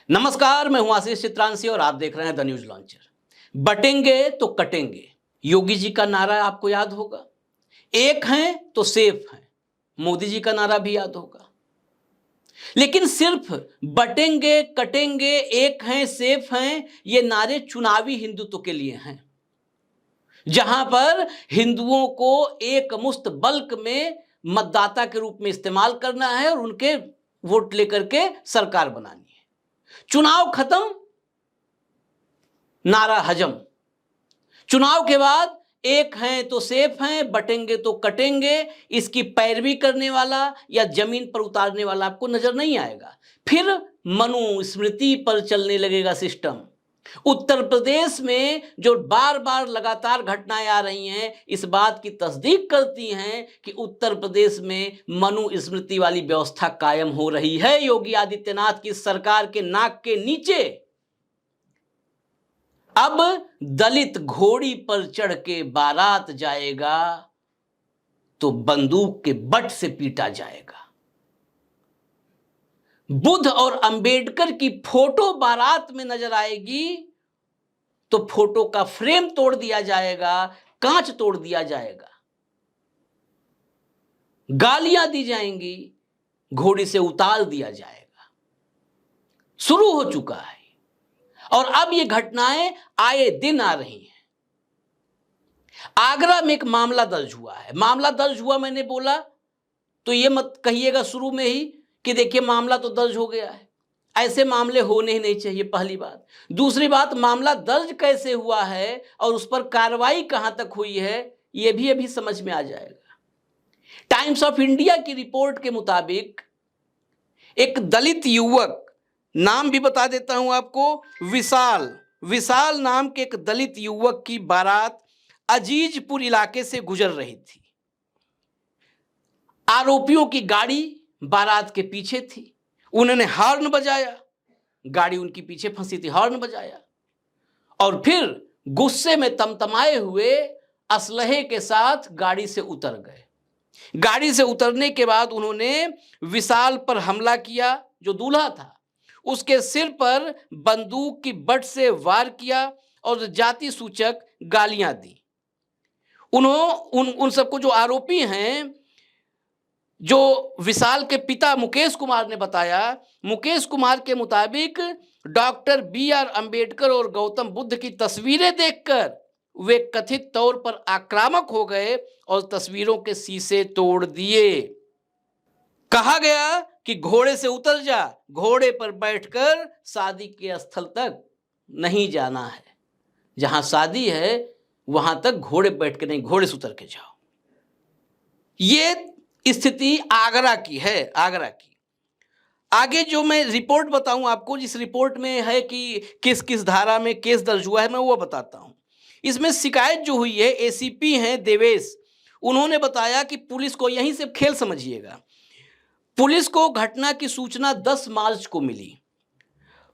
नमस्कार, मैं हूं आशीष चित्रांशी और आप देख रहे हैं द न्यूज लॉन्चर। बटेंगे तो कटेंगे, योगी जी का नारा आपको याद होगा। एक हैं तो सेफ हैं, मोदी जी का नारा भी याद होगा। लेकिन सिर्फ बटेंगे कटेंगे, एक हैं सेफ हैं, ये नारे चुनावी हिंदुत्व के लिए हैं, जहां पर हिंदुओं को एक मुश्त बल्क में मतदाता के रूप में इस्तेमाल करना है और उनके वोट लेकर के सरकार बनानी है। चुनाव खत्म, नारा हजम। चुनाव के बाद एक हैं तो सेफ हैं, बटेंगे तो कटेंगे, इसकी पैरवी करने वाला या जमीन पर उतारने वाला आपको नजर नहीं आएगा। फिर मनुस्मृति पर चलने लगेगा सिस्टम। उत्तर प्रदेश में जो बार बार लगातार घटनाएं आ रही हैं, इस बात की तस्दीक करती हैं कि उत्तर प्रदेश में मनुस्मृति वाली व्यवस्था कायम हो रही है। योगी आदित्यनाथ की सरकार के नाक के नीचे अब दलित घोड़ी पर चढ़ के बारात जाएगा तो बंदूक के बट से पीटा जाएगा। बुद्ध और अंबेडकर की फोटो बारात में नजर आएगी तो फोटो का फ्रेम तोड़ दिया जाएगा, कांच तोड़ दिया जाएगा, गालियां दी जाएंगी, घोड़ी से उतार दिया जाएगा। शुरू हो चुका है और अब ये घटनाएं आए दिन आ रही हैं। आगरा में एक मामला दर्ज हुआ है। मामला दर्ज हुआ मैंने बोला तो ये मत कहिएगा शुरू में ही कि देखिए मामला तो दर्ज हो गया है, ऐसे मामले होने ही नहीं चाहिए, पहली बात। दूसरी बात, मामला दर्ज कैसे हुआ है और उस पर कार्रवाई कहां तक हुई है, यह भी अभी समझ में आ जाएगा। टाइम्स ऑफ इंडिया की रिपोर्ट के मुताबिक एक दलित युवक, नाम भी बता देता हूं आपको, विशाल नाम के एक दलित युवक की बारात अजीजपुर इलाके से गुजर रही थी। आरोपियों की गाड़ी बारात के पीछे थी। उन्होंने हॉर्न बजाया, गाड़ी उनकी पीछे फंसी थी, हॉर्न बजाया और फिर गुस्से में तमतमाए हुए असलहे के साथ गाड़ी से उतर गए। गाड़ी से उतरने के बाद उन्होंने विशाल पर हमला किया, जो दूल्हा था। उसके सिर पर बंदूक की बट से वार किया और जाति सूचक गालियां दी। उन सबको, जो आरोपी हैं, जो विशाल के पिता मुकेश कुमार ने बताया, मुकेश कुमार के मुताबिक डॉक्टर BR अंबेडकर और गौतम बुद्ध की तस्वीरें देखकर वे कथित तौर पर आक्रामक हो गए और तस्वीरों के शीशे तोड़ दिए। कहा गया कि घोड़े से उतर जा, घोड़े पर बैठकर शादी के स्थल तक नहीं जाना है, जहां शादी है वहां तक घोड़े बैठ के नहीं, घोड़े से उतर के जाओ। ये स्थिति आगरा की है, आगरा की। आगे जो मैं रिपोर्ट बताऊं आपको, जिस रिपोर्ट में है कि किस किस धारा में केस दर्ज हुआ है, मैं वो बताता हूं। इसमें शिकायत जो हुई है, ACP हैं देवेश, उन्होंने बताया कि पुलिस को, यहीं से खेल समझिएगा, पुलिस को घटना की सूचना 10 मार्च को मिली।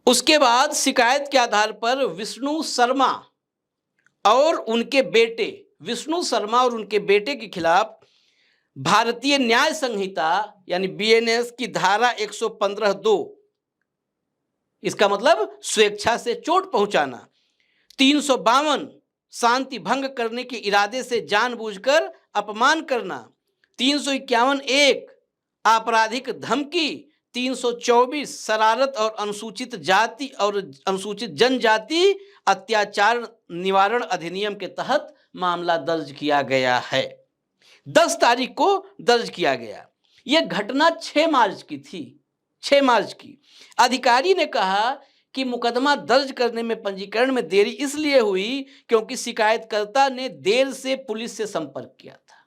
उसके बाद शिकायत के आधार पर विष्णु शर्मा और उनके बेटे के खिलाफ भारतीय न्याय संहिता यानी BNS की धारा 115(2), इसका मतलब स्वेच्छा से चोट पहुंचाना, 352 शांति भंग करने के इरादे से जानबूझकर अपमान करना, 351(1) आपराधिक धमकी, 324 शरारत और अनुसूचित जाति और अनुसूचित जनजाति अत्याचार निवारण अधिनियम के तहत मामला दर्ज किया गया है। 10 तारीख को दर्ज किया गया। यह घटना 6 मार्च की थी, 6 मार्च की। अधिकारी ने कहा कि मुकदमा दर्ज करने में, पंजीकरण में देरी इसलिए हुई क्योंकि शिकायतकर्ता ने देर से पुलिस से संपर्क किया था।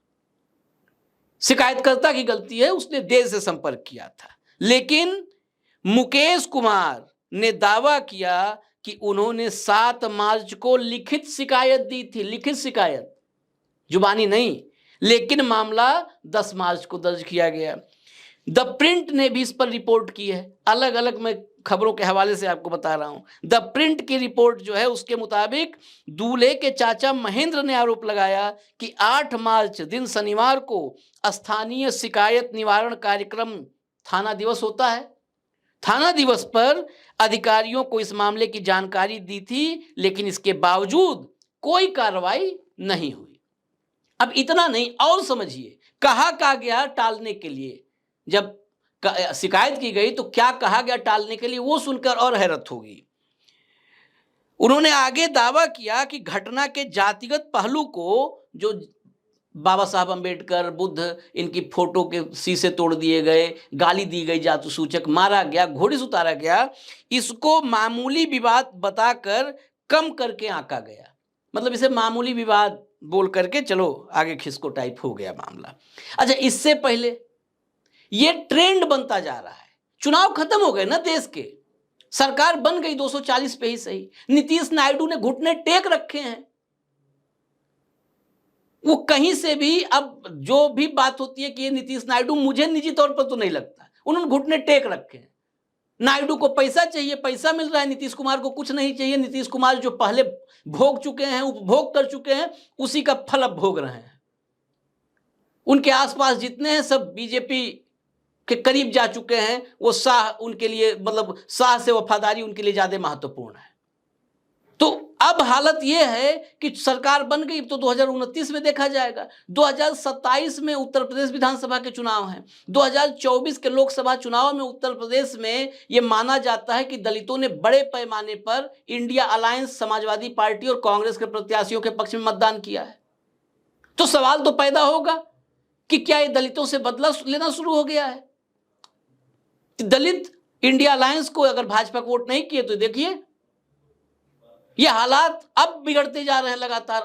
शिकायतकर्ता की गलती है, उसने देर से संपर्क किया था। लेकिन मुकेश कुमार ने दावा किया कि उन्होंने 7 मार्च को लिखित शिकायत दी थी, लिखित शिकायत, जुबानी नहीं। लेकिन मामला 10 मार्च को दर्ज किया गया। द प्रिंट ने भी इस पर रिपोर्ट की है, अलग अलग मैं खबरों के हवाले से आपको बता रहा हूं। द प्रिंट की रिपोर्ट जो है, उसके मुताबिक दूल्हे के चाचा महेंद्र ने आरोप लगाया कि 8 मार्च दिन शनिवार को स्थानीय शिकायत निवारण कार्यक्रम, थाना दिवस होता है, थाना दिवस पर अधिकारियों को इस मामले की जानकारी दी थी, लेकिन इसके बावजूद कोई कार्रवाई नहीं हुई। अब इतना नहीं, और समझिए कहा गया टालने के लिए। जब शिकायत की गई तो क्या कहा गया टालने के लिए, वो सुनकर और हैरत होगी। उन्होंने आगे दावा किया कि घटना के जातिगत पहलू को, जो बाबा साहब अंबेडकर, बुद्ध, इनकी फोटो के शीशे तोड़ दिए गए, गाली दी गई जाति सूचक, मारा गया, घोड़े से उतारा गया, इसको मामूली विवाद बताकर कम करके आंका गया। मतलब इसे मामूली विवाद बोल करके चलो आगे खिसको टाइप हो गया मामला। अच्छा, इससे पहले ये ट्रेंड बनता जा रहा है। चुनाव खत्म हो गए ना देश के, सरकार बन गई 240 पे ही सही, नीतीश नायडू ने घुटने टेक रखे हैं। वो कहीं से भी, अब जो भी बात होती है कि ये नीतीश नायडू, मुझे निजी तौर पर तो नहीं लगता, उन्होंने घुटने टेक रखे हैं। नायडू को पैसा चाहिए, पैसा मिल रहा है, नीतीश कुमार को कुछ नहीं चाहिए। नीतीश कुमार जो पहले भोग चुके हैं, उपभोग कर चुके हैं, उसी का फल अब भोग रहे हैं। उनके आसपास जितने हैं सब बीजेपी के करीब जा चुके हैं। वो शाह उनके लिए, मतलब शाह से वफादारी उनके लिए ज्यादा महत्वपूर्ण है। तो अब हालत यह है कि सरकार बन गई, तो 2029 में देखा जाएगा। 2027 में उत्तर प्रदेश विधानसभा के चुनाव हैं। 2024 के लोकसभा चुनाव में उत्तर प्रदेश में यह माना जाता है कि दलितों ने बड़े पैमाने पर इंडिया अलायंस, समाजवादी पार्टी और कांग्रेस के प्रत्याशियों के पक्ष में मतदान किया है। तो सवाल तो पैदा होगा कि क्या ये दलितों से बदला लेना शुरू हो गया है? दलित इंडिया अलायंस को अगर भाजपा को वोट नहीं किए तो देखिए ये हालात अब बिगड़ते जा रहे हैं लगातार।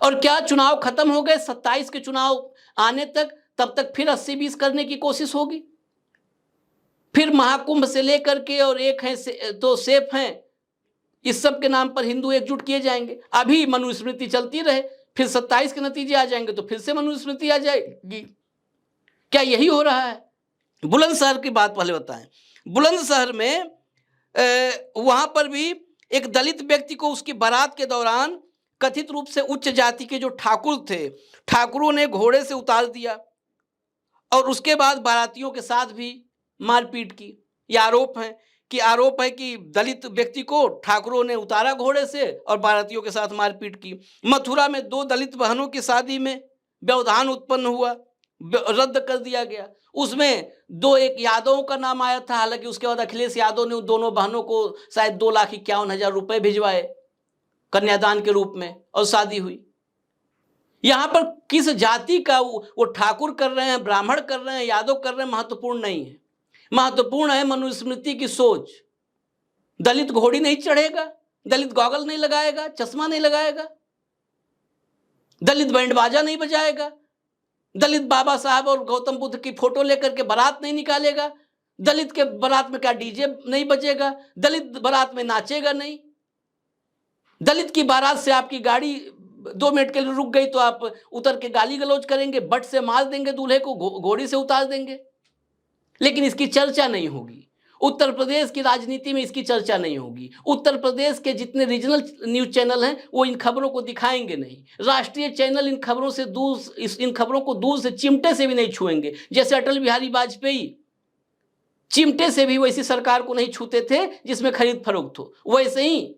और क्या चुनाव खत्म हो गए? 27 के चुनाव आने तक, तब तक फिर 80-20 करने की कोशिश होगी। फिर महाकुंभ से लेकर के, और एक है तो सेफ हैं, इस सब के नाम पर हिंदू एकजुट किए जाएंगे। अभी मनुस्मृति चलती रहे, फिर 27 के नतीजे आ जाएंगे तो फिर से मनुस्मृति आ जाएगी। क्या यही हो रहा है? बुलंदशहर की बात पहले बताएं। बुलंदशहर में वहां पर भी एक दलित व्यक्ति को उसकी बारात के दौरान कथित रूप से उच्च जाति के जो ठाकुर थे, ठाकुरों ने घोड़े से उतार दिया और उसके बाद बारातियों के साथ भी मारपीट की। यह आरोप है कि दलित व्यक्ति को ठाकुरों ने उतारा घोड़े से और बारातियों के साथ मारपीट की। मथुरा में 2 दलित बहनों की शादी में व्यवधान उत्पन्न हुआ, रद्द कर दिया गया। उसमें एक यादवों का नाम आया था, हालांकि उसके बाद अखिलेश यादव ने उन दोनों बहनों को शायद 2,51,000 रुपए भिजवाए कन्यादान के रूप में और शादी हुई। यहां पर किस जाति का वो ठाकुर कर रहे हैं, ब्राह्मण कर रहे हैं, यादव कर रहे हैं, महत्वपूर्ण नहीं है। महत्वपूर्ण है मनुस्मृति की सोच। दलित घोड़ी नहीं चढ़ेगा, दलित गॉगल नहीं लगाएगा, चश्मा नहीं लगाएगा, दलित बैंड बाजा नहीं बजाएगा, दलित बाबा साहब और गौतम बुद्ध की फोटो लेकर के बारात नहीं निकालेगा, दलित के बारात में क्या डीजे नहीं बजेगा, दलित बारात में नाचेगा नहीं, दलित की बारात से आपकी गाड़ी 2 मिनट के लिए रुक गई तो आप उतर के गाली गलौज करेंगे, बट से मार देंगे दूल्हे को, घोड़ी से उतार देंगे। लेकिन इसकी चर्चा नहीं होगी। उत्तर प्रदेश की राजनीति में इसकी चर्चा नहीं होगी। उत्तर प्रदेश के जितने रीजनल न्यूज चैनल हैं वो इन खबरों को दिखाएंगे नहीं। राष्ट्रीय चैनल इन खबरों को दूर से चिमटे से भी नहीं छुएंगे। जैसे अटल बिहारी वाजपेयी चिमटे से भी वैसी सरकार को नहीं छूते थे जिसमें खरीद फरोख्त हो, वैसे ही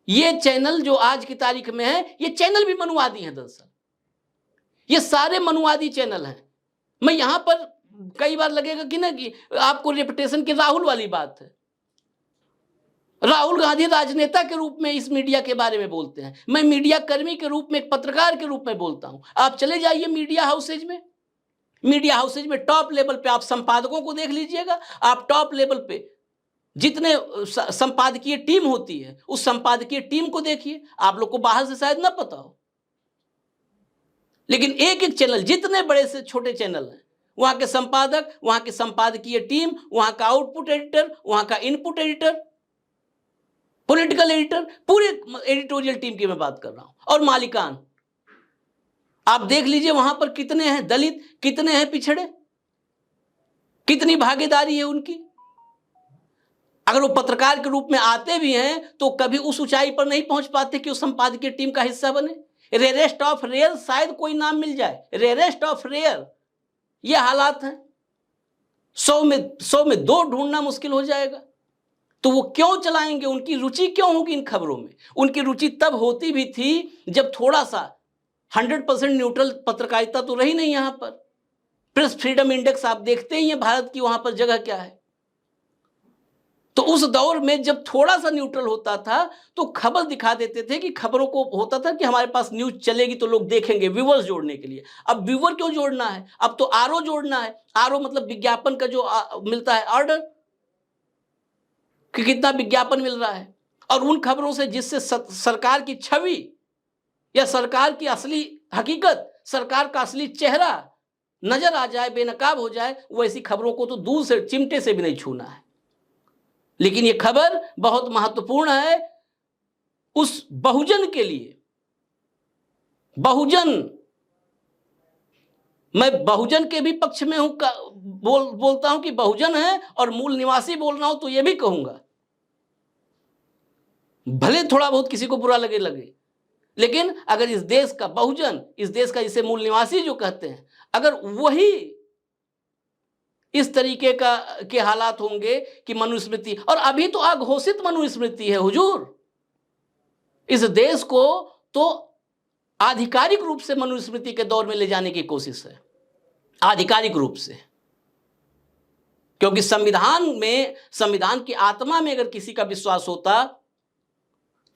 ये चैनल जो आज की तारीख में है, ये चैनल भी मनुवादी हैं। दरअसल ये सारे मनुवादी चैनल हैं। मैं यहां पर कई बार लगेगा कि ना कि आपको रेपुटेशन की राहुल वाली बात है। राहुल गांधी राजनेता के रूप में इस मीडिया के बारे में बोलते हैं, मैं मीडिया कर्मी के रूप में, एक पत्रकार के रूप में बोलता हूं। आप चले जाइए मीडिया हाउसेज में टॉप लेवल पे आप संपादकों को देख लीजिएगा। आप टॉप लेवल पे जितने संपादकीय टीम होती है उस संपादकीय टीम को देखिए। आप लोग को बाहर से शायद ना पता हो, लेकिन एक एक चैनल, जितने बड़े से छोटे चैनल हैं, वहां के संपादक, वहां की संपादकीय टीम, वहां का आउटपुट एडिटर, वहां का इनपुट एडिटर, पॉलिटिकल एडिटर, पूरे एडिटोरियल टीम की मैं बात कर रहा हूं, और मालिकान। आप देख लीजिए वहां पर कितने हैं दलित, कितने हैं पिछड़े, कितनी भागीदारी है उनकी। अगर वो पत्रकार के रूप में आते भी हैं तो कभी उस ऊंचाई पर नहीं पहुंच पाते कि उस संपादकीय टीम का हिस्सा बने। रेयरेस्ट ऑफ रेयर शायद कोई नाम मिल जाए, रेयरेस्ट ऑफ रेयर। ये हालात हैं। 100 में 2 ढूंढना मुश्किल हो जाएगा। तो वो क्यों चलाएंगे? उनकी रुचि क्यों होगी इन खबरों में? उनकी रुचि तब होती भी थी जब थोड़ा सा 100% न्यूट्रल पत्रकारिता तो रही नहीं। यहां पर प्रेस फ्रीडम इंडेक्स आप देखते ही हैं भारत की वहां पर जगह क्या है। तो उस दौर में जब थोड़ा सा न्यूट्रल होता था तो खबर दिखा देते थे कि खबरों को होता था कि हमारे पास न्यूज चलेगी तो लोग देखेंगे, व्यूअर्स जोड़ने के लिए। अब व्यूअर क्यों जोड़ना है? अब तो आरओ जोड़ना है। आरओ मतलब विज्ञापन का जो मिलता है ऑर्डर, कि कितना विज्ञापन मिल रहा है। और उन खबरों से जिससे सरकार की छवि या सरकार की असली हकीकत, सरकार का असली चेहरा नजर आ जाए, बेनकाब हो जाए, वैसी खबरों को तो दूर से चिमटे से भी नहीं छूना है। लेकिन यह खबर बहुत महत्वपूर्ण है उस बहुजन के लिए। बहुजन, मैं बहुजन के भी पक्ष में हूं, बोलता हूं कि बहुजन है, और मूल निवासी बोल रहा हूं तो यह भी कहूंगा, भले थोड़ा बहुत किसी को बुरा लगे, लेकिन अगर इस देश का बहुजन, इस देश का जिसे मूल निवासी जो कहते हैं, अगर वही इस तरीके के हालात होंगे कि मनुस्मृति, और अभी तो अघोषित मनुस्मृति है हुजूर, इस देश को तो आधिकारिक रूप से मनुस्मृति के दौर में ले जाने की कोशिश है, आधिकारिक रूप से। क्योंकि संविधान की आत्मा में अगर किसी का विश्वास होता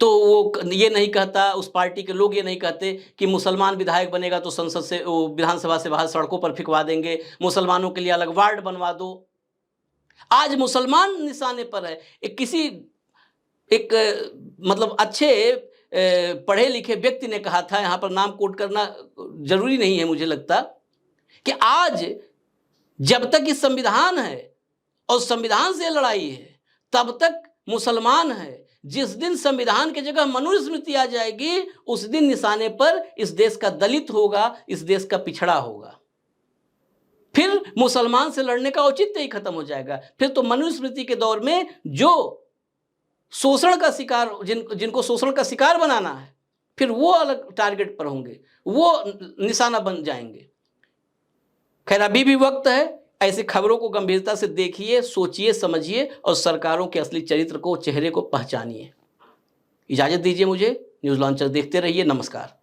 तो वो ये नहीं कहता, उस पार्टी के लोग ये नहीं कहते कि मुसलमान विधायक बनेगा तो संसद से, विधानसभा से बाहर सड़कों पर फिकवा देंगे, मुसलमानों के लिए अलग वार्ड बनवा दो। आज मुसलमान निशाने पर है। एक मतलब अच्छे पढ़े लिखे व्यक्ति ने कहा था, यहां पर नाम कोट करना जरूरी नहीं है मुझे लगता, कि आज जब तक इस संविधान है और संविधान से लड़ाई है तब तक मुसलमान है। जिस दिन संविधान की जगह मनुस्मृति आ जाएगी उस दिन निशाने पर इस देश का दलित होगा, इस देश का पिछड़ा होगा। फिर मुसलमान से लड़ने का औचित्य ही खत्म हो जाएगा। फिर तो मनुस्मृति के दौर में जो शोषण का शिकार, जिनको शोषण का शिकार बनाना है, फिर वो अलग टारगेट पर होंगे, वो निशाना बन जाएंगे। खैर अभी भी वक्त है, ऐसी खबरों को गंभीरता से देखिए, सोचिए, समझिए और सरकारों के असली चरित्र को, चेहरे को पहचानिए। इजाजत दीजिए मुझे। न्यूज लॉन्चर देखते रहिए। नमस्कार।